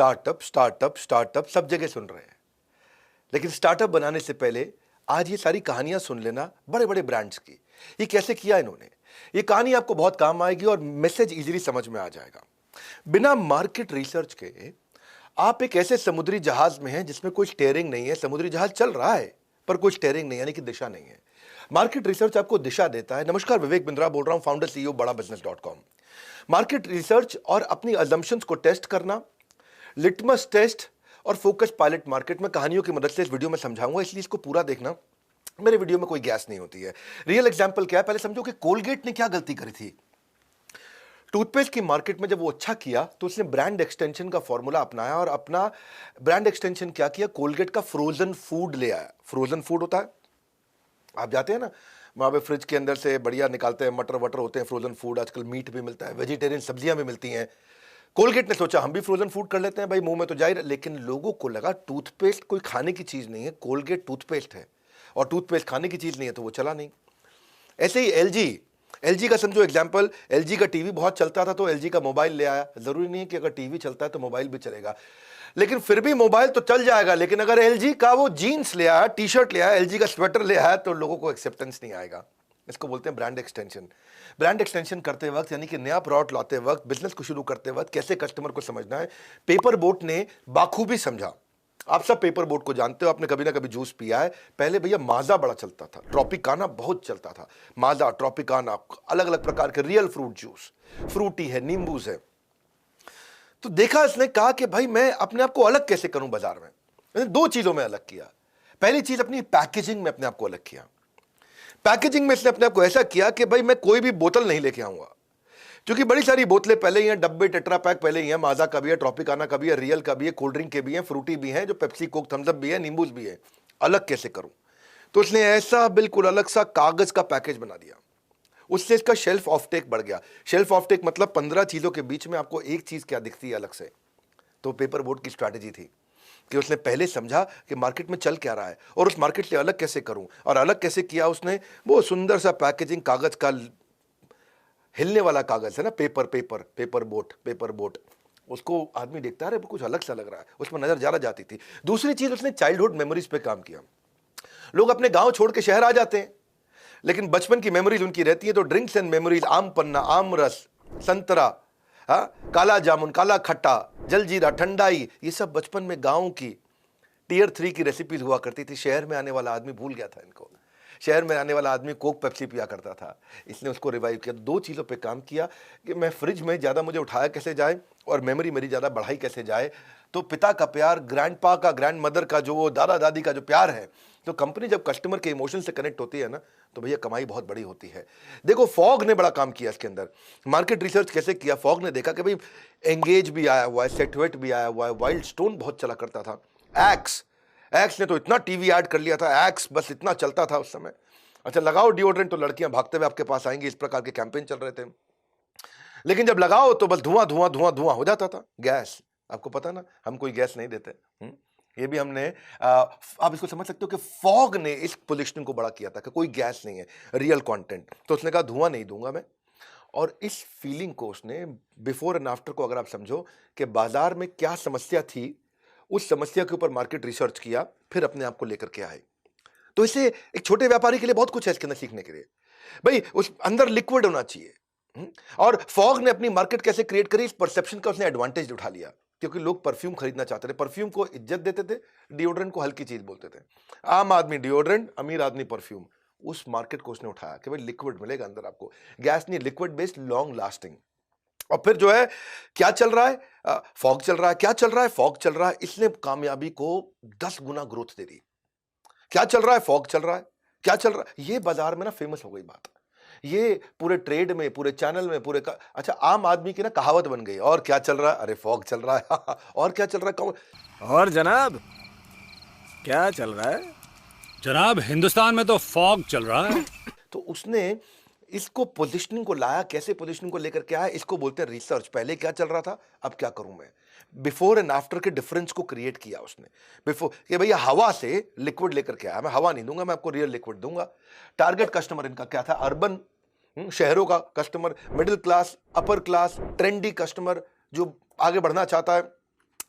Startup startup startup सब जगह सुन रहे हैं, लेकिन स्टार्टअप बनाने से पहले आज ये सारी कहानियां सुन लेना बड़े बड़े ब्रांड्स की। ये कैसे किया इन्होंने, ये कहानी आपको बहुत काम आएगी और मैसेज इजीली समझ में आ जाएगा। बिना मार्केट रिसर्च के आप एक ऐसे समुद्री जहाज में हैं जिसमें कोई स्टीयरिंग नहीं है। समुद्री जहाज चल रहा है पर कोई स्टीयरिंग नहीं, यानी कि दिशा नहीं है। मार्केट रिसर्च आपको दिशा देता है। नमस्कार, विवेक बिंद्रा बोल रहा हूं, फाउंडर सीईओ बड़ा बिजनेस.com। मार्केट रिसर्च और अपनी अजम्पशंस को टेस्ट करना, लिटमस टेस्ट और फोकस पायलट मार्केट में कहानियों की मदद से इस वीडियो में समझाऊंगा, इसलिए इसको पूरा देखना। मेरे वीडियो में कोई गैस नहीं होती है। रियल एग्जांपल क्या है, पहले समझो कि कोलगेट ने क्या गलती करी थी। टूथपेस्ट की मार्केट में जब वो अच्छा किया तो उसने ब्रांड एक्सटेंशन का फॉर्मूला अपनाया और अपना ब्रांड एक्सटेंशन क्या किया, कोलगेट का फ्रोजन फूड ले आया। फ्रोजन फूड होता है, आप जाते हैं ना वहाँ पे फ्रिज के अंदर से बढ़िया निकालते हैं, मटर वटर होते हैं, फ्रोजन फूड। आजकल मीट भी मिलता है, वेजिटेरियन सब्जियां भी मिलती हैं। कोलगेट ने सोचा हम भी फ्रोजन फूड कर लेते हैं, भाई मुंह में तो जा ही रहा। लेकिन लोगों को लगा टूथपेस्ट कोई खाने की चीज नहीं है, कोलगेट टूथपेस्ट है और टूथपेस्ट खाने की चीज नहीं है, तो वो चला नहीं। ऐसे ही एलजी का समझो एग्जाम्पल। एलजी का टीवी बहुत चलता था तो एलजी का मोबाइल ले आया। जरूरी नहीं है कि अगर टीवी चलता है तो मोबाइल भी चलेगा, लेकिन फिर भी मोबाइल तो चल जाएगा। लेकिन अगर एलजी का वो जीन्स ले आया, टी शर्ट ले आया, एलजी का स्वेटर ले आया, तो लोगों को एक्सेप्टेंस नहीं आएगा। इसको बोलते हैं ब्रांड एक्सटेंशन। ब्रांड एक्सटेंशन करते वक्त, यानी कि नया प्रोडक्ट लाते वक्त, बिजनेस को शुरू करते वक्त कैसे कस्टमर को समझना है, पेपर बोट ने बाखूबी समझा। आप सब पेपर बोट को जानते हो, आपने कभी ना कभी जूस पिया है। पहले भैया माजा बड़ा चलता था, ट्रॉपिकाना बहुत चलता था। माजा, ट्रॉपिकाना, अलग अलग प्रकार के रियल फ्रूट जूस, फ्रूटी है, नींबूज है। तो देखा, इसने कहा कि भाई मैं अपने आप को अलग कैसे करूं बाजार में। मैंने दो चीजों में अलग किया। पहली चीज, अपनी पैकेजिंग में अपने आप को अलग किया। पैकेजिंग में इसने अपने आप को ऐसा किया कि भाई मैं कोई भी बोतल नहीं लेके आऊंगा, क्योंकि बड़ी सारी बोतलें पहले ही हैं, डब्बे टेट्रा पैक पहले ही हैं। माजा का भी है, ट्रॉपिकाना का भी है, रियल का भी है, कोल्ड ड्रिंक के भी हैं, फ्रूटी भी हैं, जो पेप्सी कोक थम्स अप भी है, नींबूज भी है। अलग कैसे करूं, तो उसने ऐसा बिल्कुल अलग सा कागज का पैकेज बना दिया। उससे इसका शेल्फ ऑफ टेक बढ़ गया। शेल्फ ऑफ टेक मतलब 15 चीजों के बीच में आपको एक चीज क्या दिखती है अलग से। तो पेपर बोट की स्ट्रैटेजी थी कि उसने पहले समझा कि मार्केट में चल क्या रहा है और उस मार्केट से अलग कैसे करूं। और अलग कैसे किया उसने, वो सुंदर सा पैकेजिंग, कागज का, हिलने वाला कागज है ना, पेपर बोट। उसको आदमी देखता है, कुछ अलग सा लग रहा है, उसमें नजर ज्यादा जाती थी। दूसरी चीज, उसने चाइल्डहुड मेमोरीज पे काम किया। लोग अपने गांव छोड़ के शहर आ जाते हैं, लेकिन बचपन की मेमोरीज उनकी रहती है। तो ड्रिंक्स एंड मेमोरीज, आम पन्ना, आम रस, संतरा, काला जामुन, काला खट्टा, जलजीरा, ठंडाई, ये सब बचपन में गांव की टियर 3 की रेसिपीज हुआ करती थी। शहर में आने वाला आदमी भूल गया था इनको। शहर में आने वाला आदमी कोक पेप्सी पिया करता था, इसने उसको रिवाइव किया। दो चीज़ों पे काम किया कि मैं फ्रिज में ज़्यादा मुझे उठाया कैसे जाए और मेमोरी मेरी ज़्यादा बढ़ाई कैसे जाए। तो पिता का प्यार, ग्रैंडपा का, ग्रैंड मदर का, जो वो दादा दादी का जो प्यार है, तो कंपनी जब कस्टमर के इमोशन से कनेक्ट होती है ना, तो भैया कमाई बहुत बड़ी होती है। देखो, फॉग ने बड़ा काम किया इसके अंदर। मार्केट रिसर्च कैसे किया, फॉग ने देखा कि भाई एंगेज भी आया हुआ है, सेटवेट भी आया हुआ है, वाइल्ड स्टोन बहुत चला करता था, एक्स ने तो इतना टीवी ऐड कर लिया था, एक्स बस इतना चलता था उस समय। अच्छा, लगाओ डिओड्रेंट तो लड़कियां भागते हुए आपके पास आएंगी, इस प्रकार के कैंपेन चल रहे थे। लेकिन जब लगाओ तो बस धुआं धुआं धुआं धुआं हो जाता था। गैस, आपको पता ना, हम कोई गैस नहीं देते। ये भी हमने आप इसको समझ सकते हो कि फॉग ने इस पोजीशन को बड़ा किया था कि कोई गैस नहीं है, रियल कंटेंट। तो उसने कहा धुआं नहीं दूंगा मैं। और इस फीलिंग को उसने, बिफोर एंड आफ्टर को अगर आप समझो कि बाजार में क्या समस्या थी, उस समस्या के ऊपर मार्केट रिसर्च किया, फिर अपने आप को लेकर के आए। तो इसे एक छोटे व्यापारी के लिए बहुत कुछ है इसके अंदर सीखने के लिए। भाई उस अंदर लिक्विड होना चाहिए। और फॉग ने अपनी मार्केट कैसे क्रिएट करी, इस परसेप्शन का उसने एडवांटेज उठा लिया, क्योंकि लोग परफ्यूम खरीदना चाहते थे। परफ्यूम को इज्जत देते थे, डिओड्रेंट को हल्की चीज बोलते थे। आम आदमी डिओड्रेंट, अमीर आदमी परफ्यूम। उस मार्केट को उसने उठाया कि भाई लिक्विड मिलेगा अंदर आपको, गैस नहीं, लिक्विड बेस्ड, लॉन्ग लास्टिंग। और फिर जो है क्या चल रहा है, फॉग चल रहा है। क्या चल रहा है, फॉग चल रहा है। इसने कामयाबी को 10 गुना ग्रोथ दे दी। क्या चल रहा है, फॉग चल रहा है। क्या चल रहा है, ये बाजार में ना फेमस हो गई बात। ये पूरे ट्रेड में, पूरे चैनल में, अच्छा, आम आदमी की ना कहावत बन गई। और क्या चल रहा है, अरे फॉग चल रहा है। और क्या चल रहा है, और जनाब क्या चल रहा है? जनाब, हिंदुस्तान में तो फॉग चल रहा है। तो उसने इसको पोजिशनिंग को लाया। कैसे पोजिशनिंग को लेकर के आया, इसको बोलते हैं रिसर्च। पहले क्या चल रहा था, अब क्या करूं मैं। बिफोर एंड आफ्टर के डिफरेंस को क्रिएट किया उसने। बिफोर कि भैया हवा से लिक्विड लेकर के आया, मैं हवा नहीं दूंगा, मैं आपको रियल लिक्विड दूंगा। टारगेट कस्टमर इनका क्या था, अर्बन, शहरों का customer, middle class, upper class, trendy customer जो आगे बढ़ना चाहता है,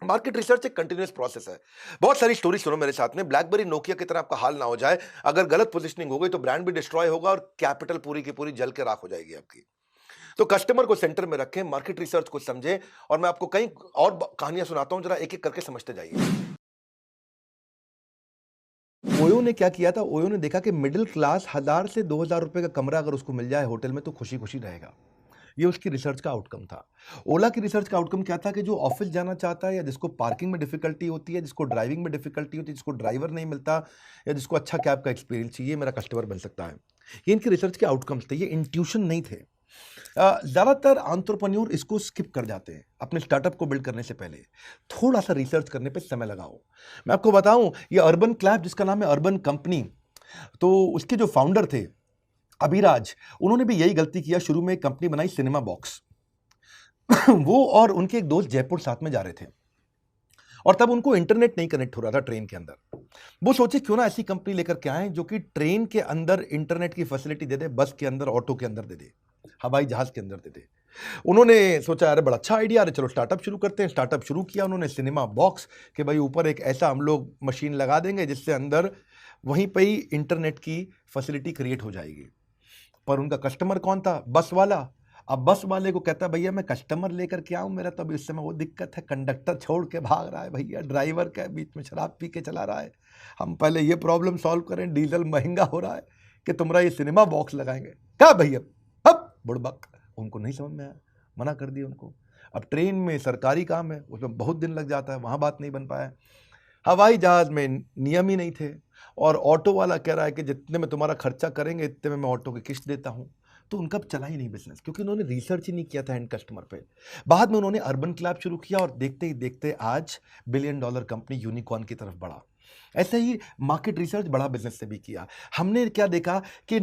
मार्केट रिसर्च एक कंटिन्यूअस प्रोसेस है। बहुत सारी स्टोरी सुनो मेरे साथ में, ब्लैकबेरी नोकिया की तरह आपका हाल ना हो जाए। अगर गलत पोजीशनिंग हो गई तो ब्रांड भी डिस्ट्रॉय होगा और कैपिटल पूरी की पूरी जल के राख हो जाएगी आपकी। तो कस्टमर को सेंटर में रखें, मार्केट रिसर्च को समझें, और मैं आपको कई और कहानियां सुनाता हूं, जरा एक एक करके समझते जाइए। ओयो ने क्या किया था? ओयो ने देखा कि मिडिल क्लास 1000 से 2000 रुपए का कमरा अगर उसको मिल जाए होटल में तो खुशी खुशी रहेगा। ये उसकी रिसर्च का आउटकम था। ओला की रिसर्च का आउटकम क्या था कि जो ऑफिस जाना चाहता है, या जिसको पार्किंग में डिफिकल्टी होती है, जिसको ड्राइविंग में डिफिकल्टी होती है, जिसको ड्राइवर नहीं मिलता, या जिसको अच्छा कैब का एक्सपीरियंस चाहिए, मेरा कस्टमर बन सकता है। ये इनकी रिसर्च के आउटकम्स थे, ये इंट्यूशन नहीं थे। ज़्यादातर एंटरप्रेन्योर इसको स्किप कर जाते हैं। अपने स्टार्टअप को बिल्ड करने से पहले थोड़ा सा रिसर्च करने पे समय लगाओ। मैं आपको बताऊं, ये अर्बन क्लैप, जिसका नाम है अर्बन कंपनी, तो उसके जो फाउंडर थे अभिराज, उन्होंने भी यही गलती किया। शुरू में एक कंपनी बनाई सिनेमा बॉक्स। वो और उनके एक दोस्त जयपुर साथ में जा रहे थे, और तब उनको इंटरनेट नहीं कनेक्ट हो रहा था ट्रेन के अंदर। वो सोचे क्यों ना ऐसी कंपनी लेकर के आए जो कि ट्रेन के अंदर इंटरनेट की फैसिलिटी दे दे, बस के अंदर, ऑटो के अंदर दे दे, हवाई जहाज के अंदर दे दे। उन्होंने सोचा अरे बड़ा अच्छा आइडिया, अरे चलो स्टार्टअप शुरू करते हैं। स्टार्टअप शुरू किया उन्होंने सिनेमा बॉक्स, कि भाई ऊपर एक ऐसा हम लोग मशीन लगा देंगे जिससे अंदर वहीं पे ही इंटरनेट की फैसिलिटी क्रिएट हो जाएगी। पर उनका कस्टमर कौन था? बस वाला। अब बस वाले को कहता है भैया मैं कस्टमर लेकर के आऊं, मेरा तब इस समय वो दिक्कत है, कंडक्टर छोड़ के भाग रहा है भैया, ड्राइवर का बीच में शराब पी के चला रहा है, हम पहले ये प्रॉब्लम सॉल्व करें, डीजल महंगा हो रहा है कि तुम्हारा ये सिनेमा बॉक्स लगाएंगे। क्या भैया, अब बुड़बक। उनको नहीं समझ में आया, मना कर दिया उनको। अब ट्रेन में सरकारी काम है, उसमें बहुत दिन लग जाता है, वहाँ बात नहीं बन पाया। हवाई जहाज में नियम ही नहीं थे, और ऑटो वाला कह रहा है कि जितने में तुम्हारा खर्चा करेंगे इतने में मैं ऑटो की किस्त देता हूँ। तो उनका चला ही नहीं बिजनेस, क्योंकि उन्होंने रिसर्च ही नहीं किया था एंड कस्टमर पे। बाद में उन्होंने अर्बन क्लैब शुरू किया, और देखते ही देखते आज $1 बिलियन कंपनी यूनिकॉर्न की तरफ बढ़ा। ऐसे ही मार्केट रिसर्च बड़ा बिजनेस से भी किया। हमने क्या देखा कि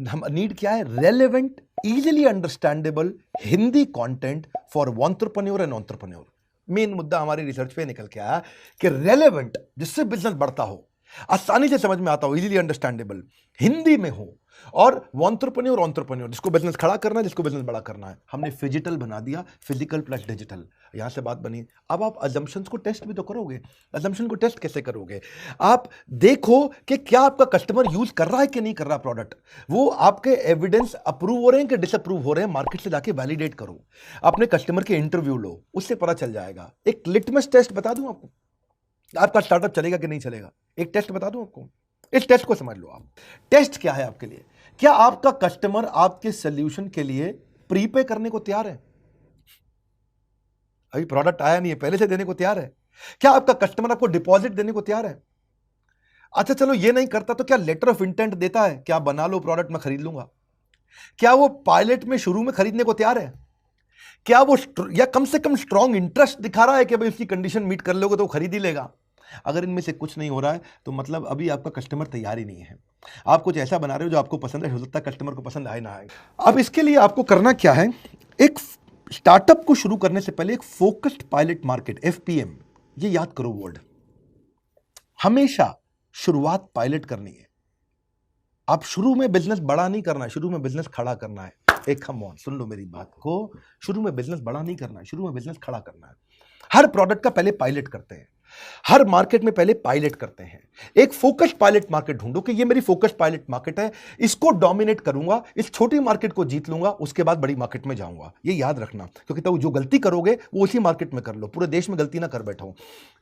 हम नीड क्या है? Relevant, easily understandable Hindi content for entrepreneur and entrepreneur. Main मुद्दा हमारी रिसर्च पे निकल के आया कि रेलेवेंट, जिससे बिजनेस बढ़ता हो, आसानी से समझ में आता हो, इजीली अंडरस्टैंडेबल, हिंदी में हो, और एंटरप्रेन्योर जिसको बिजनेस खड़ा करना है, जिसको बिजनेस बड़ा करना है। हमने फिजिटल बना दिया, फिजिकल प्लस डिजिटल। यहां से बात बनी। अब आप अजम्पशंस को टेस्ट भी तो करोगे। अजम्पशन को टेस्ट कैसे करोगे? आप देखो कि क्या आपका कस्टमर यूज कर रहा है कि नहीं कर रहा प्रोडक्ट। वो आपके एविडेंस अप्रूव हो रहे हैं कि डिसअप्रूव हो रहे हैं, मार्केट से जाके वैलिडेट करो। अपने कस्टमर के इंटरव्यू लो, उससे पता चल जाएगा। एक लिटमस टेस्ट बता दूं आपको, आपका स्टार्टअप चलेगा कि नहीं चलेगा। एक टेस्ट बता दूं आपको, इस टेस्ट को समझ लो आप। टेस्ट क्या है आपके लिए? क्या आपका कस्टमर आपके सोल्यूशन के लिए प्रीपे करने को तैयार है? अभी प्रोडक्ट आया नहीं है, पहले से देने को तैयार है? क्या आपका कस्टमर आपको डिपॉजिट देने को तैयार है? अच्छा चलो ये नहीं करता तो क्या लेटर ऑफ इंटेंट देता है, क्या बना लो प्रोडक्ट मैं खरीद लूंगा? क्या वो पायलट में शुरू में खरीदने को तैयार है? क्या वो या कम से कम स्ट्रॉन्ग इंटरेस्ट दिखा रहा है कि भाई उसकी कंडीशन मीट कर लोगे तो वो खरीद ही लेगा? अगर इनमें से कुछ नहीं हो रहा है तो मतलब अभी आपका कस्टमर तैयार ही नहीं है। आप कुछ ऐसा बना रहे हो जो आपको पसंद है, हो सकता है कस्टमर को पसंद आए ना आए। अब इसके लिए आपको करना क्या है? एक स्टार्टअप को शुरू करने से पहले एक फोकस्ड पायलट मार्केट, FPM, ये याद करो वर्ड। हमेशा शुरुआत पायलट करनी है। आप शुरू में बिजनेस बड़ा नहीं करना है, शुरू में बिजनेस खड़ा करना है। एक कम ऑन सुन लो मेरी बात को, शुरू में बिजनेस बड़ा नहीं करना है, शुरू में बिजनेस खड़ा करना है। हर प्रोडक्ट का पहले पायलट करते हैं, हर मार्केट में पहले पायलट करते हैं। एक फोकस्ड पायलट मार्केट ढूंढो कि ये मेरी फोकस्ड पायलट मार्केट है, इसको डोमिनेट करूंगा, इस छोटी मार्केट को जीत लूंगा, उसके बाद बड़ी मार्केट में जाऊंगा। ये याद रखना, क्योंकि तो जो गलती करोगे वो उसी मार्केट में कर लो, पूरे देश में गलती ना कर बैठो।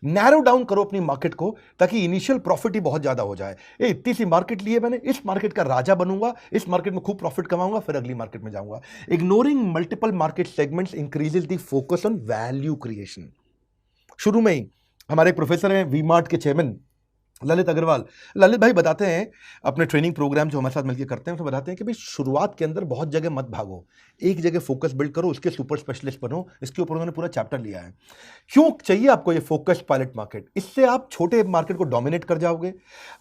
नैरो डाउन करो अपनी मार्केट को, ताकि इनिशियल प्रॉफिट ही बहुत ज्यादा हो जाए। इतनी सी मार्केट ली है मैंने, इस मार्केट का राजा बनूंगा, इस मार्केट में खूब प्रॉफिट कमाऊंगा, फिर अगली मार्केट में जाऊंगा। Ignoring multiple market segments increases the focus on value creation. शुरू में ही हमारे एक प्रोफेसर हैं वी-मार्ट के चेयरमैन ललित अग्रवाल, ललित भाई बताते हैं अपने ट्रेनिंग प्रोग्राम जो हमारे साथ मिलकर करते हैं, उसमें बताते हैं कि भाई शुरुआत के अंदर बहुत जगह मत भागो, एक जगह फोकस बिल्ड करो, उसके सुपर स्पेशलिस्ट बनो। इसके ऊपर उन्होंने पूरा चैप्टर लिया है। क्यों चाहिए आपको ये फोकस्ड पायलट मार्केट? इससे आप छोटे मार्केट को डोमिनेट कर जाओगे,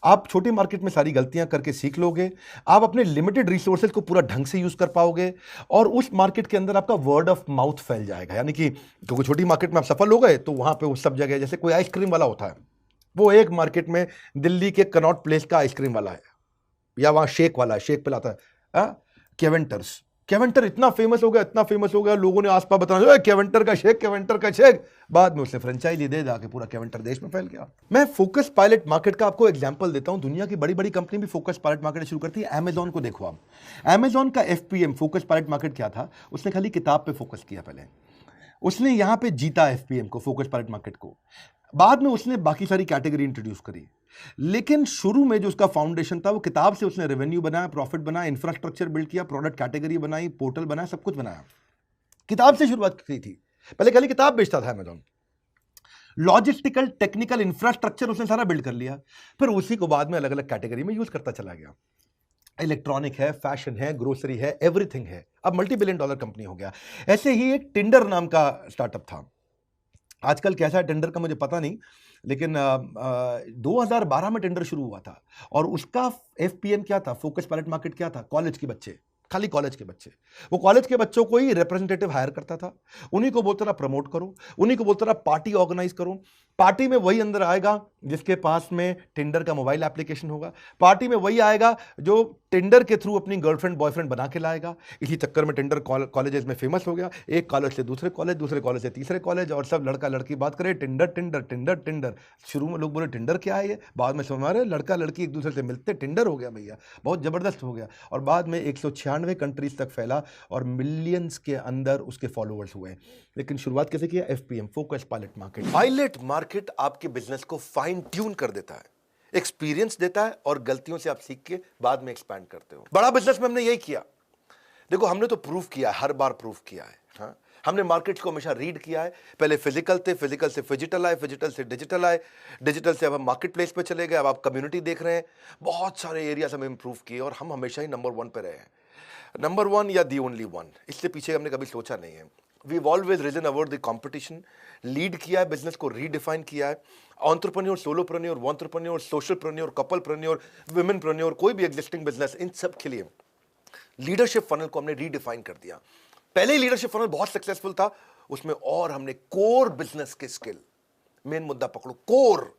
आप छोटी मार्केट में सारी गलतियां करके सीख लोगे, आप अपने लिमिटेड रिसोर्सेज को पूरा ढंग से यूज कर पाओगे, और उस मार्केट के अंदर आपका वर्ड ऑफ माउथ फैल जाएगा। यानी कि क्योंकि छोटी मार्केट में आप सफल हो गए तो वहां पे उस सब जगह, जैसे कोई आइसक्रीम वाला होता है, वो एक मार्केट में दिल्ली के कनॉट प्लेस का आइसक्रीम वाला है, या वहां शेक वाला है, शेक पिलाता है केवेंटर्स, केवेंटर इतना फेमस हो गया, लोगों ने आसपास बताना केवेंटर का शेक। बाद में उसने फ्रेंचाइजी दे के पूरा केवेंटर देश में फैल गया। मैं फोकस पायलट मार्केट का आपको एग्जांपल देता हूं। दुनिया की बड़ी बड़ी कंपनी भी फोकस पायलट मार्केट शुरू करती है। अमेजॉन को देखो आप, अमेजॉन का एफपीएम फोकस पायलट मार्केट क्या था? उसने खाली किताब पे फोकस किया पहले, उसने यहां पे जीता एफपीएम को, फोकस पायलट मार्केट को। बाद में उसने बाकी सारी कैटेगरी इंट्रोड्यूस करी, लेकिन शुरू में जो उसका फाउंडेशन था वो किताब से उसने रेवेन्यू बनाया, प्रॉफिट बनाया, इंफ्रास्ट्रक्चर बिल्ड किया, प्रोडक्ट कैटेगरी बनाई, पोर्टल बनाया, सब कुछ बनाया। किताब से शुरुआत की थी, पहले खाली किताब बेचता था अमेजॉन। लॉजिस्टिकल टेक्निकल इंफ्रास्ट्रक्चर उसने सारा बिल्ड कर लिया, फिर उसी को बाद में अलग अलग कैटेगरी में यूज करता चला गया। इलेक्ट्रॉनिक है, फैशन है, ग्रोसरी है, एवरीथिंग है, अब मल्टी बिलियन डॉलर कंपनी हो गया। ऐसे ही एक टिंडर नाम का स्टार्टअप था, आजकल कैसा है टिंडर का मुझे पता नहीं, लेकिन 2012 में टिंडर शुरू हुआ था और उसका एफपीएम क्या था, फोकस पायलट मार्केट क्या था? कॉलेज के बच्चे, खाली कॉलेज के बच्चे। वो कॉलेज के बच्चों को ही रिप्रेजेंटेटिव हायर करता था, उन्हीं को बोलता रहा प्रमोट करो, उन्हीं को बोलता रहा पार्टी ऑर्गेनाइज करो। पार्टी में वही अंदर आएगा जिसके पास में टिंडर का मोबाइल एप्लीकेशन होगा, पार्टी में वही आएगा जो टिंडर के थ्रू अपनी गर्लफ्रेंड बॉयफ्रेंड बना के लाएगा। इसी चक्कर में टिंडर कॉलेजेस में फेमस हो गया, एक कॉलेज से दूसरे कॉलेज, दूसरे कॉलेज से तीसरे कॉलेज, और सब लड़का लड़की बात करे टिंडर टिंडर टिंडर टिंडर। शुरू में लोग बोले टिंडर क्या है ये, बाद में समझ में आ रहा है लड़का लड़की एक दूसरे से मिलते, टिंडर हो गया भैया, बहुत जबरदस्त हो गया। और बाद में 196 कंट्रीज तक फैला और मिलियंस के अंदर उसके फॉलोअर्स हुए। लेकिन शुरुआत कैसे किया? FPM, focus pilot market. Pilot market आपके बिजनेस को फाइन ट्यून कर देता है, एक्सपीरियंस देता है और गलतियों से आप सीख के बाद में एक्सपैंड करते हो। बड़ा बिजनेस में हमने यही किया। देखो हमने तो प्रूव किया है, हर बार प्रूव किया है। हाँ, हमने मार्केट्स को हमेशा रीड किया है। पहले फिजिकल थे, फिजिकल से फिजिटल आए, फिजिटल से डिजिटल आए, डिजिटल से अब हम मार्केट प्लेस पे चले गए, अब आप कम्युनिटी देख रहे हैं। बहुत सारे एरियाज हमें इंप्रूव किए और हम हमेशा ही नंबर 1 पे रहे हैं। नंबर 1 या दी ओनली 1, इससे पीछे हमने कभी सोचा नहीं है। We've always risen above the competition, lead किया है, बिजनेस को रीडिफाइन किया है। एंटरप्रेन्योर, सोलोप्रेन्योर, वॉन्टरप्रेन्योर, सोशलप्रेन्योर, कपलप्रेन्योर, वुमेनप्रेन्योर, कोई भी एग्जिस्टिंग बिजनेस, इन सब के लिए लीडरशिप फनल को हमने रीडिफाइन कर दिया। पहले ही लीडरशिप फनल बहुत सक्सेसफुल था, उसमें और हमने कोर बिजनेस के स्किल, मेन मुद्दा पकड़ो, कोर,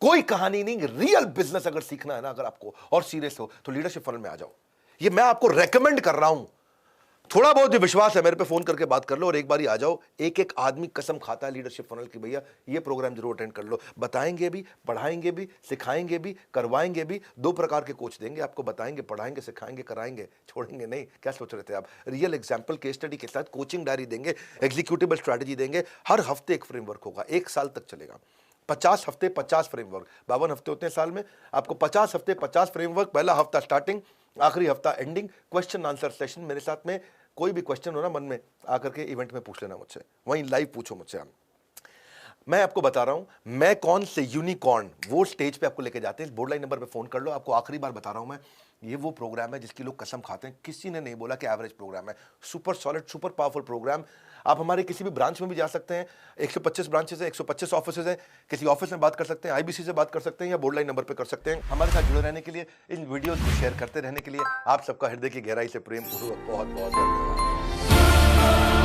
कोई कहानी नहीं, रियल बिजनेस अगर सीखना है ना अगर आपको और सीरियस हो तो लीडरशिप फनल में आ जाओ। ये मैं आपको रेकमेंड कर रहा हूं, थोड़ा बहुत भी विश्वास है मेरे पे फोन करके बात कर लो और एक बार ही आ जाओ। एक एक आदमी कसम खाता है लीडरशिप फनल की, भैया ये प्रोग्राम जरूर अटेंड कर लो। बताएंगे भी, पढ़ाएंगे भी, सिखाएंगे भी, करवाएंगे भी। 2 प्रकार के कोच देंगे आपको, बताएंगे, पढ़ाएंगे, सिखाएंगे, कराएंगे, छोड़ेंगे नहीं। क्या सोच रहे थे आप? रियल एग्जाम्पल केस स्टडी के साथ कोचिंग डायरी देंगे, एग्जीक्यूटिबल स्ट्रैटेजी देंगे। हर हफ्ते एक फ्रेमवर्क होगा, 1 साल तक चलेगा। 50 हफ्ते 50 फ्रेमवर्क, 52 हफ्ते होते हैं साल में। आपको 50 हफ्ते 50 फ्रेमवर्क, पहला हफ्ता स्टार्टिंग, आखिरी हफ्ता एंडिंग, क्वेश्चन आंसर सेशन। मेरे साथ में कोई भी क्वेश्चन हो ना मन में, आकर के इवेंट में पूछ लेना मुझसे, वहीं लाइव पूछो मुझसे। मैं आपको बता रहा हूं मैं कौन से यूनिकॉर्न वो स्टेज पे आपको लेके जाते हैं। इस बोर्ड लाइन नंबर पे फोन कर लो। आपको आखिरी बार बता रहा हूं मैं, ये वो प्रोग्राम है जिसकी लोग कसम खाते हैं। किसी ने नहीं बोला कि एवरेज प्रोग्राम है, super solid, super powerful programme. आप हमारे किसी भी ब्रांच में भी जा सकते हैं, 125 ब्रांचेस है, 125 ऑफिसेज हैं। किसी ऑफिस में बात कर सकते हैं, आईबीसी से बात कर सकते हैं, या बोर्ड लाइन नंबर पे कर सकते हैं। हमारे साथ जुड़े रहने के लिए, इन वीडियोस को शेयर करते रहने के लिए आप सबका हृदय की गहराई से प्रेम पूर्वक बहुत बहुत धन्यवाद।